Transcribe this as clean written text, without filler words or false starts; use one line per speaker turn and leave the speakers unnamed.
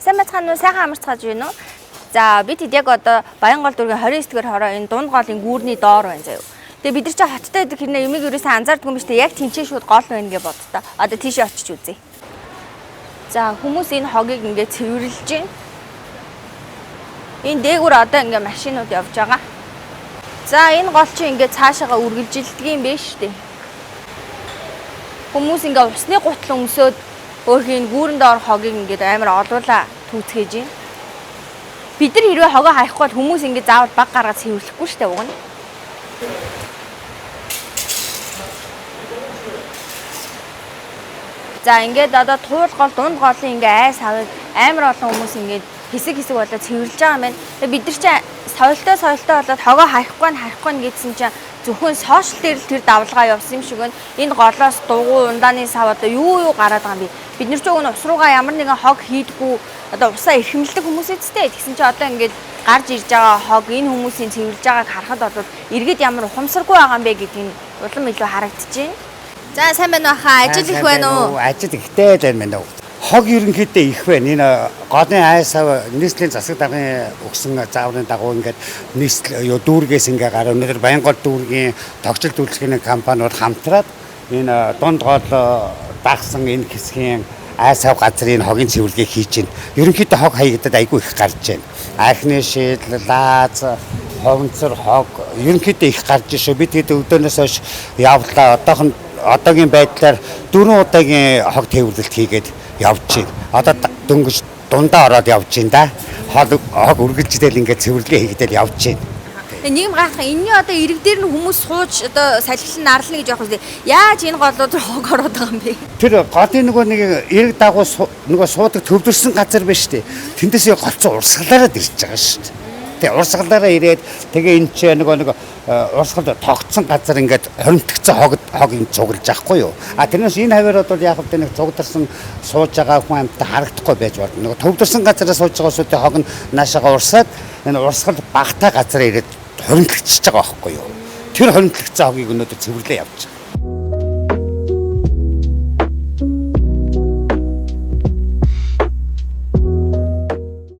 Сайн бацхан уу, сайхан амарцгааж байна уу? За бид хэд яг одоо Баянгол дүүргийн 29-р хороо энэ дунд голын гүүрний доор байна заяа. Тэгээ бид нар чи хоттой байдаг хэрнээ юмыг ерөөсөө анзаардгүй юм биш үү? Яг тэнцээ шууд гол байна гэж боддоо. Одоо тийшээ очиж үзье. За хүмүүс энэ хогийг ингээд цэвэрлж байна. Энэ дээгүүр одоо ингээд машинууд явж байгаа. За энэ гол чи ингээд цаашаага үргэлжилдэг юм байна шүү дээ. Хүмүүс ингээд усны гутал өмсөөд өөрхийн гүүрэн доор хогийг ингээд амар олуулаа түүцгээж байна. Бид нар хэрвээ хогоо хаяхгүй бол хүмүүс ингээд заавал баг гаргаад цэвэрлэхгүй шүү дээ уг нь. За ингээд одоо туул гол дунд голын ингээд айс хавыг амар олон хүмүүс ингээд хэсэг болоод цэвэрлж байгаа юм байна. Тэгээ бид нар чи соёлтой болоод хогоо харахгүй гэдсэн чинь зөвхөн сошиал дээр л тэр давлгаа явсан юм шиг байна. Энэ голоос дугуй ундааны сав одоо юу гараад байгаа юм бэ? Бид нар ч өгнө ус руугаа ямар нэгэн хог хийдгүү одоо усаа эрхэмлдэг хүмүүс эцтэй. Тэгсэн чинь одоо ингээд гарч ирж байгаа хог энэ хүмүүсийн цэвэрлж байгааг харахад бол иргэд ямар ухамсаргүй байгаа юм бэ гэдгийг улам илүү харагдчихээн. За сайн байна уу хаа? Ажил их байна уу?
Ажил ихтэй л байна уу. Хог ерөнхийдөө их байна. Энэ голын айсав нийслэлийн засаг даргын өгсөн зааврын дагуу ингээд нийслэл дүүргээс ингээ гараа өнөөдөр Баянгол дүүргийн тогтцол үйлчлэгийн компаниуд хамтраад энэ дунд гол дагсан энэ хэсгийн айсав газрын хогийн цэвэрлэгийг хийж байна. Ерөнхийдөө хог хаягдад айгүй их гарч байна. Архины шийдэл, лааз, ховнцор хог ерөнхийдөө их гарч шүү. Бид хэд өдөөнөөс хойш явлаа. Одоогийн байдлаар 4 удаагийн хог тээвэрлэлт хийгээд явж байна. Одоо дөнгөж дундаа ороод явж байна да. Хог үргэлжлэл ингээд цэвэрлэгээ хийгдэл явж байна.
Нийгэм гайхах энэний одоо ирэг дээр нь хүмүүс сууж одоо салхилан нарлана гэж явах үстэй. Яаж энэ голууд хог ороод байгаа юм бэ?
Тэр голын нөгөө нэг эрэг дагуу нөгөө суудаг төвлөрсөн газар байна шүү дээ. Тэндээс голцоо урсгалаараа ирж байгаа шүү дээ. Тэгээ урсгалаараа ирээд тэгээ энэ ч нөгөө урсгал тогтсон газар ингээд хоримтгцэн хог юм цуглаж байхгүй юу? А тэрнээс энэ хаваарууд бол яг л нэг цугдарсан сууж байгаа хүн амттай харагдахгүй байж болно. Нөгөө төвлөрсөн газараа сууж байгаа хүмүүсийн хог нь наашаага урсаад энэ урсгал багтаа газараа ирээд хоримтлагдчихж байгаа байхгүй юу? Тэр хоримтлагдсан хогийг өнөөдөр цэвэрлээ явж байгаа.